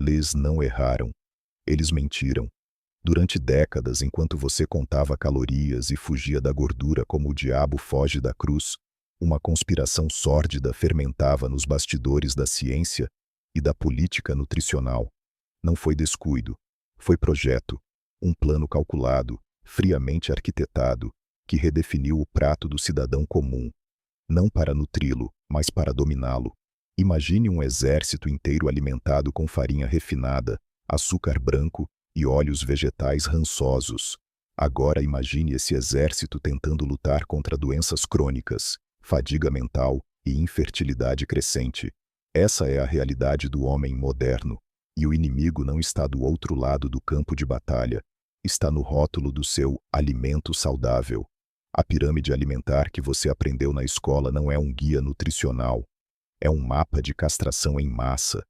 Eles não erraram. Eles mentiram. Durante décadas, enquanto você contava calorias e fugia da gordura como o diabo foge da cruz, uma conspiração sórdida fermentava nos bastidores da ciência e da política nutricional. Não foi descuido, foi projeto, um plano calculado, friamente arquitetado, que redefiniu o prato do cidadão comum, não para nutri-lo, mas para dominá-lo. Imagine um exército inteiro alimentado com farinha refinada, açúcar branco e óleos vegetais rançosos. Agora imagine esse exército tentando lutar contra doenças crônicas, fadiga mental e infertilidade crescente. Essa é a realidade do homem moderno, e o inimigo não está do outro lado do campo de batalha, está no rótulo do seu alimento saudável. A pirâmide alimentar que você aprendeu na escola não é um guia nutricional, é um mapa de castração em massa,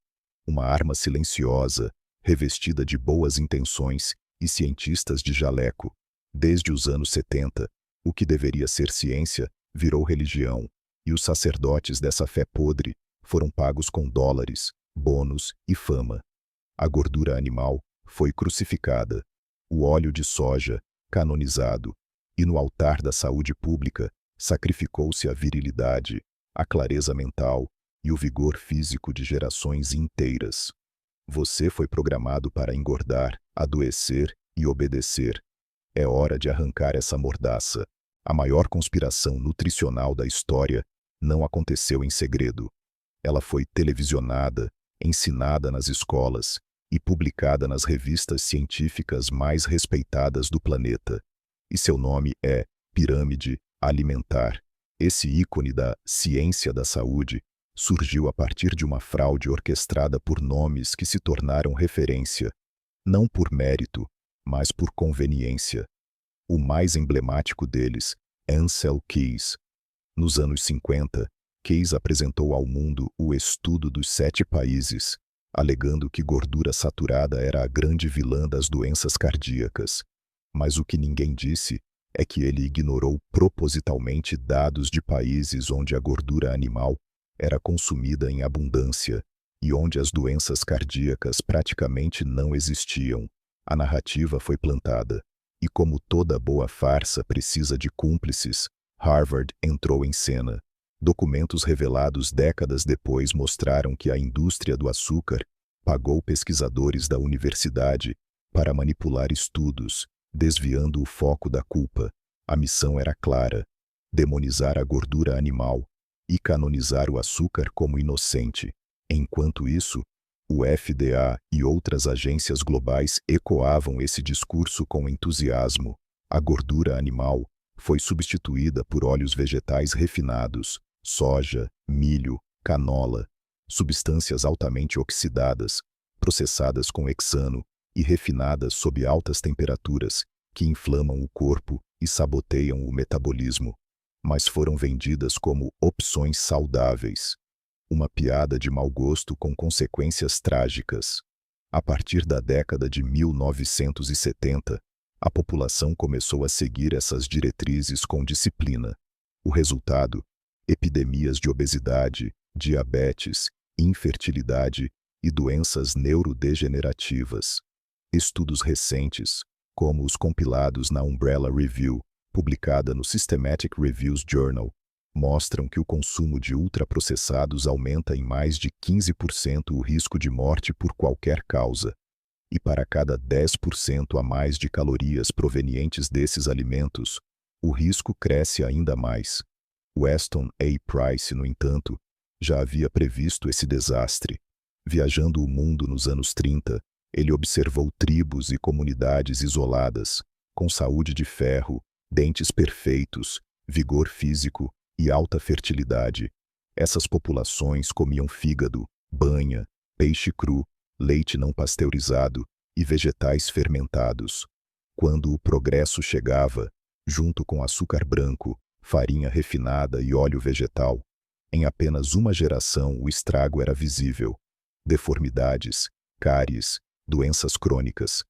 uma arma silenciosa, revestida de boas intenções e cientistas de jaleco. Desde os anos 70, o que deveria ser ciência virou religião, e os sacerdotes dessa fé podre foram pagos com dólares, bônus e fama. A gordura animal foi crucificada, o óleo de soja canonizado, e no altar da saúde pública sacrificou-se a virilidade, a clareza mental e o vigor físico de gerações inteiras. Você foi programado para engordar, adoecer e obedecer. É hora de arrancar essa mordaça. A maior conspiração nutricional da história não aconteceu em segredo. Ela foi televisionada, ensinada nas escolas e publicada nas revistas científicas mais respeitadas do planeta. E seu nome é Pirâmide Alimentar. Esse ícone da ciência da saúde surgiu a partir de uma fraude orquestrada por nomes que se tornaram referência, não por mérito, mas por conveniência. O mais emblemático deles é Ancel Keys. Nos anos 50, Keys apresentou ao mundo o estudo dos 7 países, alegando que gordura saturada era a grande vilã das doenças cardíacas. Mas o que ninguém disse é que ele ignorou propositalmente dados de países onde a gordura animal era consumida em abundância e onde as doenças cardíacas praticamente não existiam. A narrativa foi plantada, e como toda boa farsa precisa de cúmplices, Harvard entrou em cena. Documentos revelados décadas depois mostraram que a indústria do açúcar pagou pesquisadores da universidade para manipular estudos, desviando o foco da culpa. A missão era clara: demonizar a gordura animal e canonizar o açúcar como inocente. Enquanto isso, o FDA e outras agências globais ecoavam esse discurso com entusiasmo. A gordura animal foi substituída por óleos vegetais refinados, soja, milho, canola, substâncias altamente oxidadas, processadas com hexano e refinadas sob altas temperaturas, que inflamam o corpo e saboteiam o metabolismo, mas foram vendidas como opções saudáveis. Uma piada de mau gosto com consequências trágicas. A partir da década de 1970, a população começou a seguir essas diretrizes com disciplina. O resultado: epidemias de obesidade, diabetes, infertilidade e doenças neurodegenerativas. Estudos recentes, como os compilados na Umbrella Review, publicada no Systematic Reviews Journal, mostram que o consumo de ultraprocessados aumenta em mais de 15% o risco de morte por qualquer causa. E para cada 10% a mais de calorias provenientes desses alimentos, o risco cresce ainda mais. Weston A. Price, no entanto, já havia previsto esse desastre. Viajando o mundo nos anos 30, ele observou tribos e comunidades isoladas, com saúde de ferro, dentes perfeitos, vigor físico e alta fertilidade. Essas populações comiam fígado, banha, peixe cru, leite não pasteurizado e vegetais fermentados. Quando o progresso chegava, junto com açúcar branco, farinha refinada e óleo vegetal, em apenas uma geração o estrago era visível. Deformidades, cáries, doenças crônicas.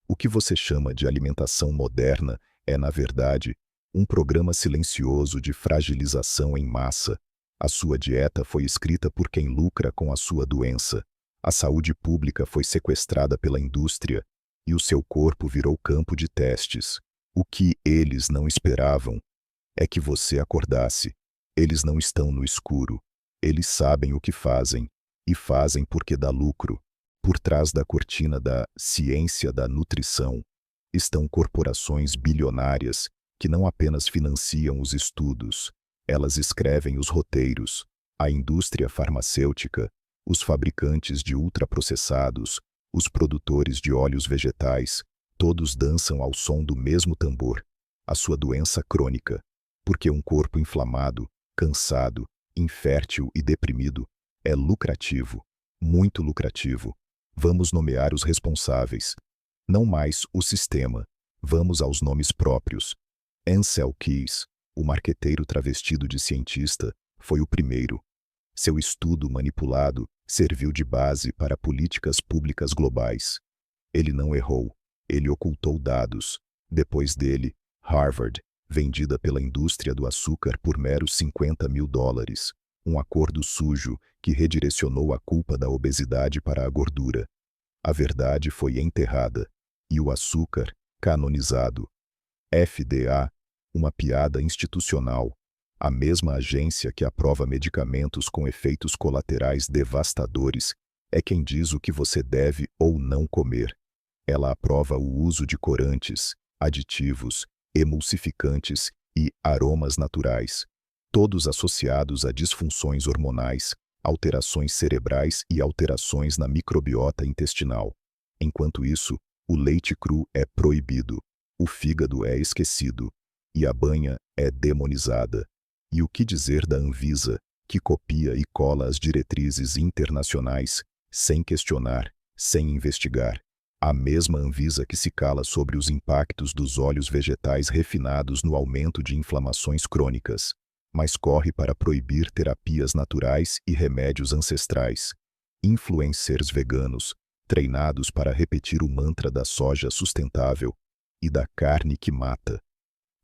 O que você chama de alimentação moderna é, na verdade, um programa silencioso de fragilização em massa. A sua dieta foi escrita por quem lucra com a sua doença. A saúde pública foi sequestrada pela indústria e o seu corpo virou campo de testes. O que eles não esperavam é que você acordasse. Eles não estão no escuro. Eles sabem o que fazem, e fazem porque dá lucro. Por trás da cortina da ciência da nutrição estão corporações bilionárias que não apenas financiam os estudos, elas escrevem os roteiros. A indústria farmacêutica, os fabricantes de ultraprocessados, os produtores de óleos vegetais, todos dançam ao som do mesmo tambor, a sua doença crônica, porque um corpo inflamado, cansado, infértil e deprimido é lucrativo, muito lucrativo. Vamos nomear os responsáveis. Não mais o sistema. Vamos aos nomes próprios. Ansel Keys, o marqueteiro travestido de cientista, foi o primeiro. Seu estudo manipulado serviu de base para políticas públicas globais. Ele não errou. Ele ocultou dados. Depois dele, Harvard, vendida pela indústria do açúcar por meros $50.000. Um acordo sujo que redirecionou a culpa da obesidade para a gordura. A verdade foi enterrada. E o açúcar, canonizado. FDA, uma piada institucional. A mesma agência que aprova medicamentos com efeitos colaterais devastadores é quem diz o que você deve ou não comer. Ela aprova o uso de corantes, aditivos, emulsificantes e aromas naturais, todos associados a disfunções hormonais, alterações cerebrais e alterações na microbiota intestinal. Enquanto isso, o leite cru é proibido, o fígado é esquecido e a banha é demonizada. E o que dizer da Anvisa, que copia e cola as diretrizes internacionais, sem questionar, sem investigar? A mesma Anvisa que se cala sobre os impactos dos óleos vegetais refinados no aumento de inflamações crônicas, mas corre para proibir terapias naturais e remédios ancestrais. Influencers veganos, treinados para repetir o mantra da soja sustentável e da carne que mata,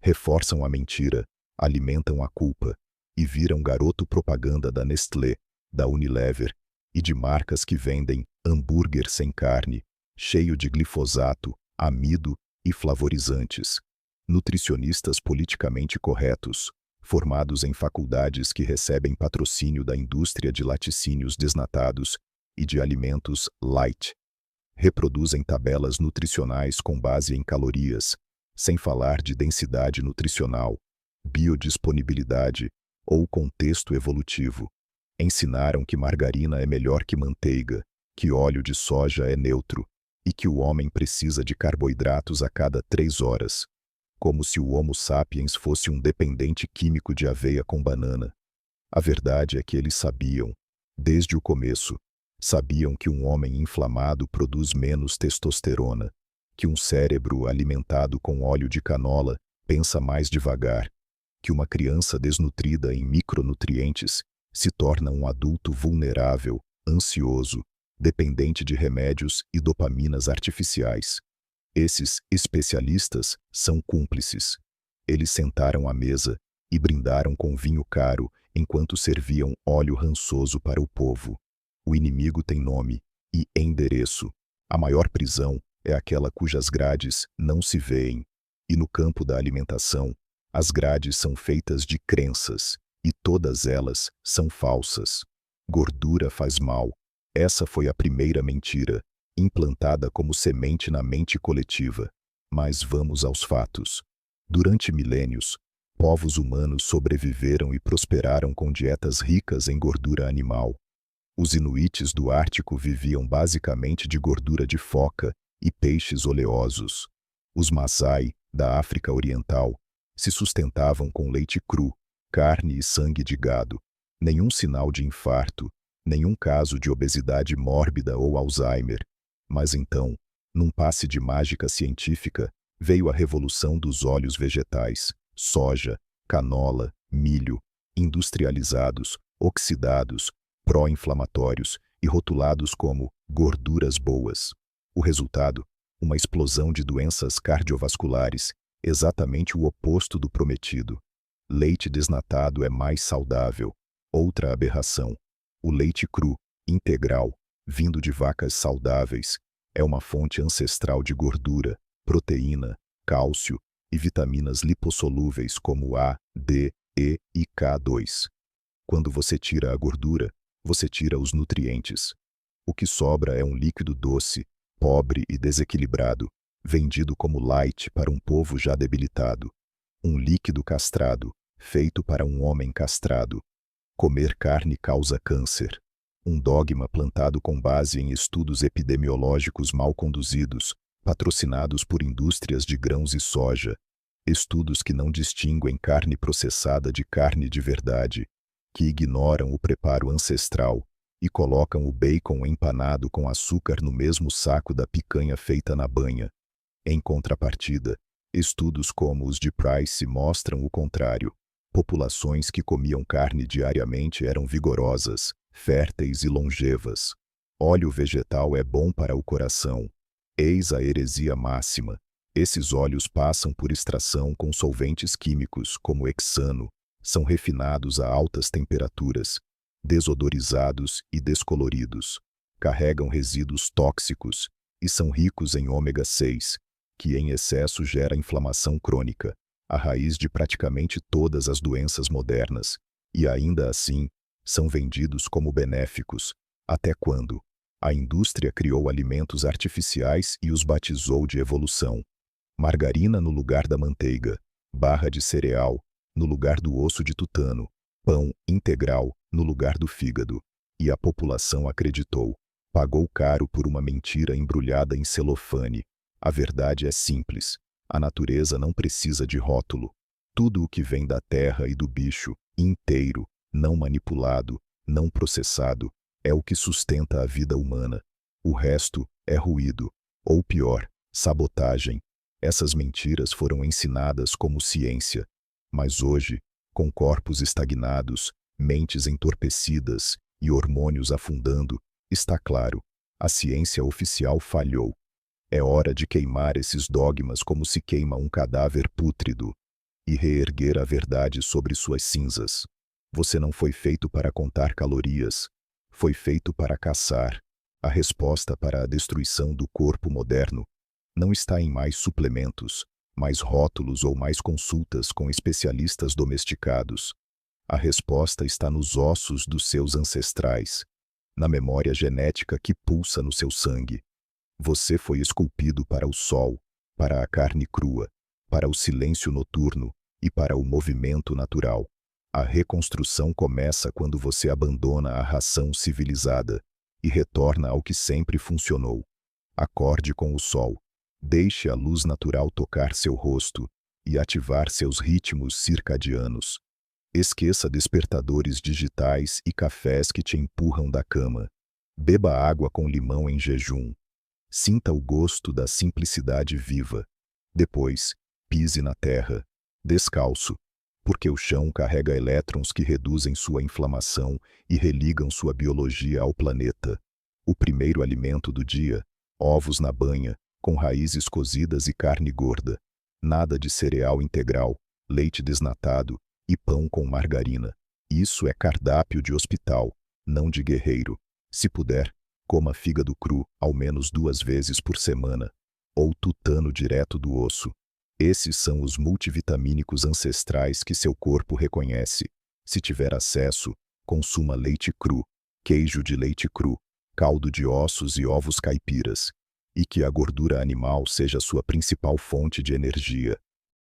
reforçam a mentira, alimentam a culpa e viram garoto propaganda da Nestlé, da Unilever e de marcas que vendem hambúrguer sem carne, cheio de glifosato, amido e flavorizantes. Nutricionistas politicamente corretos, formados em faculdades que recebem patrocínio da indústria de laticínios desnatados e de alimentos light, reproduzem tabelas nutricionais com base em calorias, sem falar de densidade nutricional, biodisponibilidade ou contexto evolutivo. Ensinaram que margarina é melhor que manteiga, que óleo de soja é neutro e que o homem precisa de carboidratos a cada 3 horas, como se o Homo sapiens fosse um dependente químico de aveia com banana. A verdade é que eles sabiam, desde o começo, sabiam que um homem inflamado produz menos testosterona, que um cérebro alimentado com óleo de canola pensa mais devagar, que uma criança desnutrida em micronutrientes se torna um adulto vulnerável, ansioso, dependente de remédios e dopaminas artificiais. Esses especialistas são cúmplices. Eles sentaram à mesa e brindaram com vinho caro enquanto serviam óleo rançoso para o povo. O inimigo tem nome e endereço. A maior prisão é aquela cujas grades não se veem. E no campo da alimentação, as grades são feitas de crenças, e todas elas são falsas. Gordura faz mal. Essa foi a primeira mentira, implantada como semente na mente coletiva. Mas vamos aos fatos. Durante milênios, povos humanos sobreviveram e prosperaram com dietas ricas em gordura animal. Os inuites do Ártico viviam basicamente de gordura de foca e peixes oleosos. Os Masai, da África Oriental, se sustentavam com leite cru, carne e sangue de gado. Nenhum sinal de infarto, nenhum caso de obesidade mórbida ou Alzheimer. Mas então, num passe de mágica científica, veio a revolução dos óleos vegetais, soja, canola, milho, industrializados, oxidados, pró-inflamatórios e rotulados como gorduras boas. O resultado? Uma explosão de doenças cardiovasculares, exatamente o oposto do prometido. Leite desnatado é mais saudável. Outra aberração. O leite cru, integral, vindo de vacas saudáveis, é uma fonte ancestral de gordura, proteína, cálcio e vitaminas lipossolúveis como A, D, E e K2. Quando você tira a gordura, você tira os nutrientes. O que sobra é um líquido doce, pobre e desequilibrado, vendido como light para um povo já debilitado. Um líquido castrado, feito para um homem castrado. Comer carne causa câncer. Um dogma plantado com base em estudos epidemiológicos mal conduzidos, patrocinados por indústrias de grãos e soja. Estudos que não distinguem carne processada de carne de verdade, que ignoram o preparo ancestral e colocam o bacon empanado com açúcar no mesmo saco da picanha feita na banha. Em contrapartida, estudos como os de Price mostram o contrário. Populações que comiam carne diariamente eram vigorosas, férteis e longevas. Óleo vegetal é bom para o coração. Eis a heresia máxima. Esses óleos passam por extração com solventes químicos, como hexano, são refinados a altas temperaturas, desodorizados e descoloridos, carregam resíduos tóxicos e são ricos em ômega 6, que em excesso gera inflamação crônica, a raiz de praticamente todas as doenças modernas, e ainda assim, são vendidos como benéficos. Até quando? A indústria criou alimentos artificiais e os batizou de evolução. Margarina no lugar da manteiga, barra de cereal no lugar do osso de tutano, pão integral no lugar do fígado. E a população acreditou. Pagou caro por uma mentira embrulhada em celofane. A verdade é simples. A natureza não precisa de rótulo. Tudo o que vem da terra e do bicho, inteiro, não manipulado, não processado, é o que sustenta a vida humana. O resto é ruído, ou pior, sabotagem. Essas mentiras foram ensinadas como ciência, mas hoje, com corpos estagnados, mentes entorpecidas e hormônios afundando, está claro, a ciência oficial falhou. É hora de queimar esses dogmas como se queima um cadáver pútrido e reerguer a verdade sobre suas cinzas. Você não foi feito para contar calorias, foi feito para caçar. A resposta para a destruição do corpo moderno não está em mais suplementos, mais rótulos ou mais consultas com especialistas domesticados. A resposta está nos ossos dos seus ancestrais, na memória genética que pulsa no seu sangue. Você foi esculpido para o sol, para a carne crua, para o silêncio noturno e para o movimento natural. A reconstrução começa quando você abandona a ração civilizada e retorna ao que sempre funcionou. Acorde com o sol. Deixe a luz natural tocar seu rosto e ativar seus ritmos circadianos. Esqueça despertadores digitais e cafés que te empurram da cama. Beba água com limão em jejum. Sinta o gosto da simplicidade viva. Depois, pise na terra, descalço, porque o chão carrega elétrons que reduzem sua inflamação e religam sua biologia ao planeta. O primeiro alimento do dia, ovos na banha, com raízes cozidas e carne gorda. Nada de cereal integral, leite desnatado e pão com margarina. Isso é cardápio de hospital, não de guerreiro. Se puder, coma fígado cru ao menos 2 vezes por semana, ou tutano direto do osso. Esses são os multivitamínicos ancestrais que seu corpo reconhece. Se tiver acesso, consuma leite cru, queijo de leite cru, caldo de ossos e ovos caipiras. E que a gordura animal seja sua principal fonte de energia.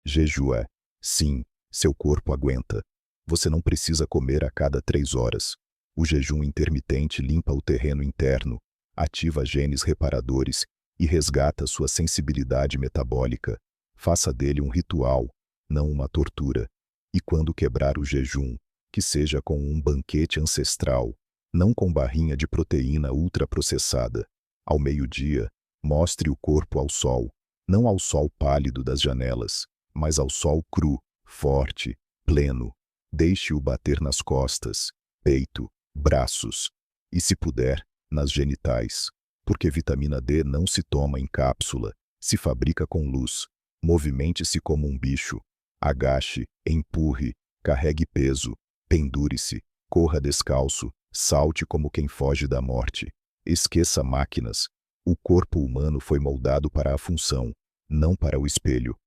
Jejua. Sim, seu corpo aguenta. Você não precisa comer a cada 3 horas. O jejum intermitente limpa o terreno interno, ativa genes reparadores e resgata sua sensibilidade metabólica. Faça dele um ritual, não uma tortura. E quando quebrar o jejum, que seja com um banquete ancestral, não com barrinha de proteína ultraprocessada. Ao meio-dia, mostre o corpo ao sol, não ao sol pálido das janelas, mas ao sol cru, forte, pleno. Deixe-o bater nas costas, peito, braços e, se puder, nas genitais, porque vitamina D não se toma em cápsula, se fabrica com luz. Movimente-se como um bicho, agache, empurre, carregue peso, pendure-se, corra descalço, salte como quem foge da morte. Esqueça máquinas. O corpo humano foi moldado para a função, não para o espelho.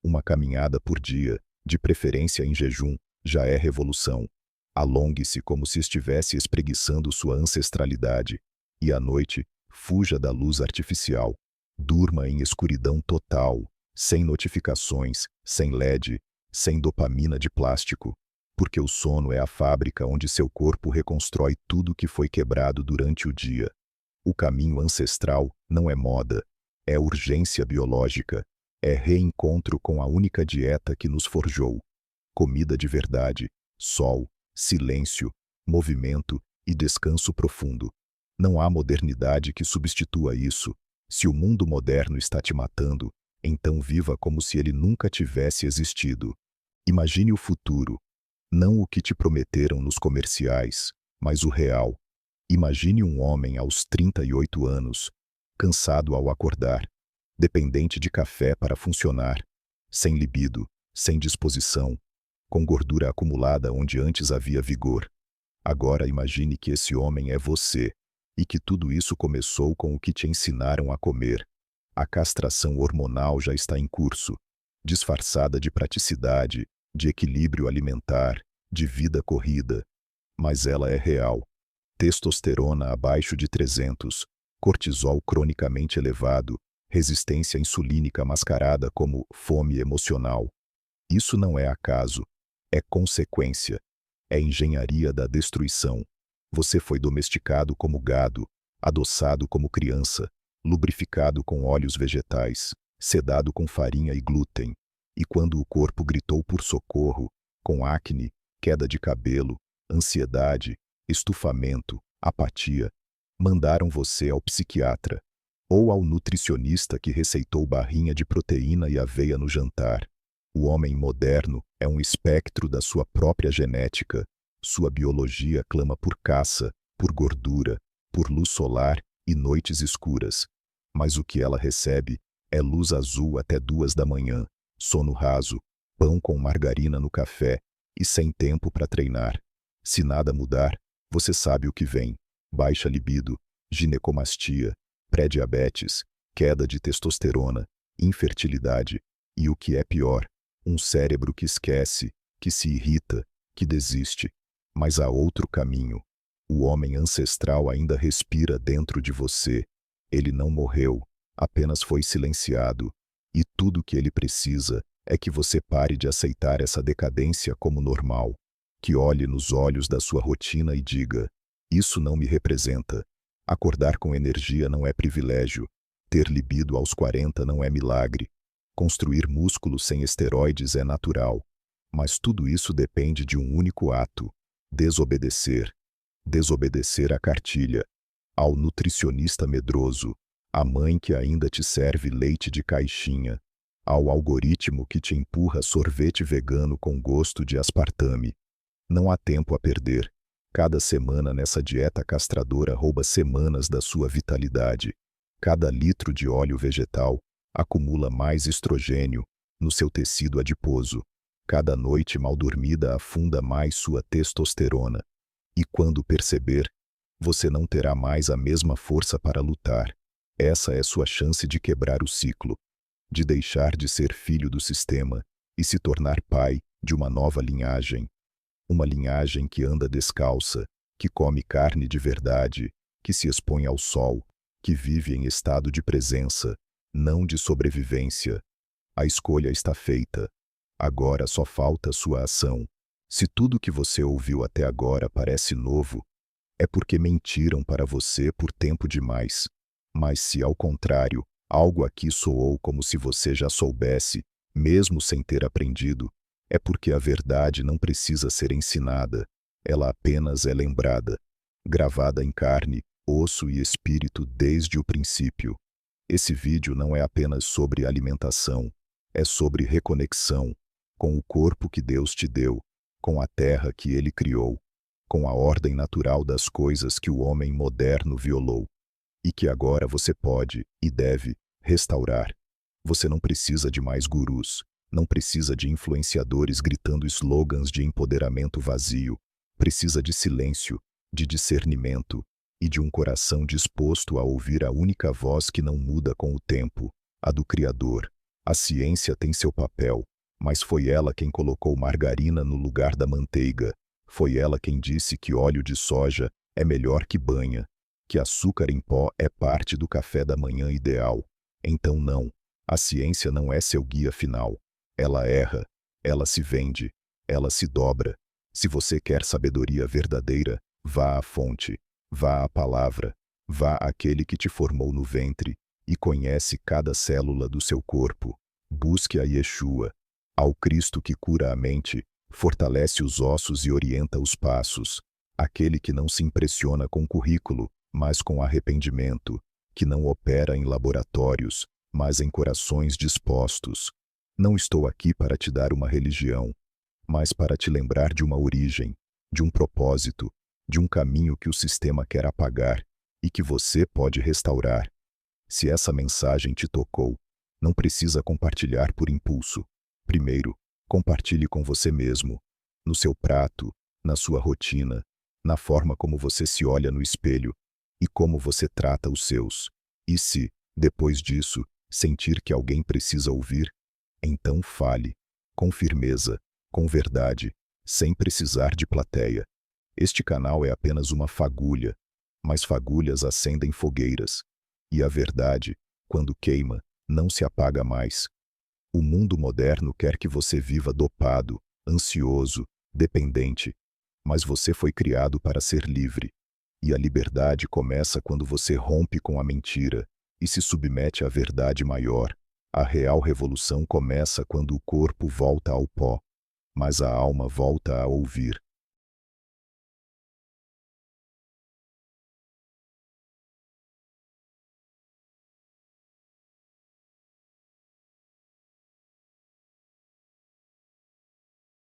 Uma caminhada por dia, de preferência em jejum, já é revolução. Alongue-se como se estivesse espreguiçando sua ancestralidade. E à noite, fuja da luz artificial. Durma em escuridão total, sem notificações, sem LED, sem dopamina de plástico. Porque o sono é a fábrica onde seu corpo reconstrói tudo que foi quebrado durante o dia. O caminho ancestral não é moda, é urgência biológica, é reencontro com a única dieta que nos forjou. Comida de verdade, sol, silêncio, movimento e descanso profundo. Não há modernidade que substitua isso. Se o mundo moderno está te matando, então viva como se ele nunca tivesse existido. Imagine o futuro, não o que te prometeram nos comerciais, mas o real. Imagine um homem aos 38 anos, cansado ao acordar, dependente de café para funcionar, sem libido, sem disposição, com gordura acumulada onde antes havia vigor. Agora imagine que esse homem é você, e que tudo isso começou com o que te ensinaram a comer. A castração hormonal já está em curso, disfarçada de praticidade, de equilíbrio alimentar, de vida corrida. Mas ela é real. Testosterona abaixo de 300, cortisol cronicamente elevado, resistência insulínica mascarada como fome emocional. Isso não é acaso, é consequência, é engenharia da destruição. Você foi domesticado como gado, adoçado como criança, lubrificado com óleos vegetais, sedado com farinha e glúten. E quando o corpo gritou por socorro, com acne, queda de cabelo, ansiedade, estufamento, apatia, mandaram você ao psiquiatra ou ao nutricionista que receitou barrinha de proteína e aveia no jantar. O homem moderno é um espectro da sua própria genética. Sua biologia clama por caça, por gordura, por luz solar e noites escuras. Mas o que ela recebe é luz azul até 2 da manhã, sono raso, pão com margarina no café e sem tempo para treinar. Se nada mudar, você sabe o que vem: baixa libido, ginecomastia, pré-diabetes, queda de testosterona, infertilidade e, o que é pior, um cérebro que esquece, que se irrita, que desiste. Mas há outro caminho. O homem ancestral ainda respira dentro de você. Ele não morreu, apenas foi silenciado. E tudo que ele precisa é que você pare de aceitar essa decadência como normal. Que olhe nos olhos da sua rotina e diga: isso não me representa. Acordar com energia não é privilégio. Ter libido aos 40 não é milagre. Construir músculo sem esteroides é natural. Mas tudo isso depende de um único ato: desobedecer. Desobedecer à cartilha, ao nutricionista medroso, à mãe que ainda te serve leite de caixinha, ao algoritmo que te empurra sorvete vegano com gosto de aspartame. Não há tempo a perder. Cada semana nessa dieta castradora rouba semanas da sua vitalidade. Cada litro de óleo vegetal acumula mais estrogênio no seu tecido adiposo. Cada noite mal dormida afunda mais sua testosterona. E quando perceber, você não terá mais a mesma força para lutar. Essa é sua chance de quebrar o ciclo, de deixar de ser filho do sistema e se tornar pai de uma nova linhagem. Uma linhagem que anda descalça, que come carne de verdade, que se expõe ao sol, que vive em estado de presença, não de sobrevivência. A escolha está feita. Agora só falta sua ação. Se tudo que você ouviu até agora parece novo, é porque mentiram para você por tempo demais. Mas se, ao contrário, algo aqui soou como se você já soubesse, mesmo sem ter aprendido, é porque a verdade não precisa ser ensinada, ela apenas é lembrada, gravada em carne, osso e espírito desde o princípio. Esse vídeo não é apenas sobre alimentação, é sobre reconexão com o corpo que Deus te deu, com a terra que Ele criou, com a ordem natural das coisas que o homem moderno violou, e que agora você pode e deve restaurar. Você não precisa de mais gurus, não precisa de influenciadores gritando slogans de empoderamento vazio. Precisa de silêncio, de discernimento, e de um coração disposto a ouvir a única voz que não muda com o tempo, a do Criador. A ciência tem seu papel, mas foi ela quem colocou margarina no lugar da manteiga. Foi ela quem disse que óleo de soja é melhor que banha, que açúcar em pó é parte do café da manhã ideal. Então não, a ciência não é seu guia final. Ela erra, ela se vende, ela se dobra. Se você quer sabedoria verdadeira, vá à fonte, vá à palavra, vá àquele que te formou no ventre e conhece cada célula do seu corpo. Busque a Yeshua, ao Cristo que cura a mente, fortalece os ossos e orienta os passos, aquele que não se impressiona com currículo, mas com arrependimento, que não opera em laboratórios, mas em corações dispostos. Não estou aqui para te dar uma religião, mas para te lembrar de uma origem, de um propósito, de um caminho que o sistema quer apagar e que você pode restaurar. Se essa mensagem te tocou, não precisa compartilhar por impulso. Primeiro, compartilhe com você mesmo, no seu prato, na sua rotina, na forma como você se olha no espelho e como você trata os seus. E se, depois disso, sentir que alguém precisa ouvir, então fale, com firmeza, com verdade, sem precisar de plateia. Este canal é apenas uma fagulha, mas fagulhas acendem fogueiras. E a verdade, quando queima, não se apaga mais. O mundo moderno quer que você viva dopado, ansioso, dependente. Mas você foi criado para ser livre. E a liberdade começa quando você rompe com a mentira e se submete à verdade maior. A real revolução começa quando o corpo volta ao pó, mas a alma volta a ouvir.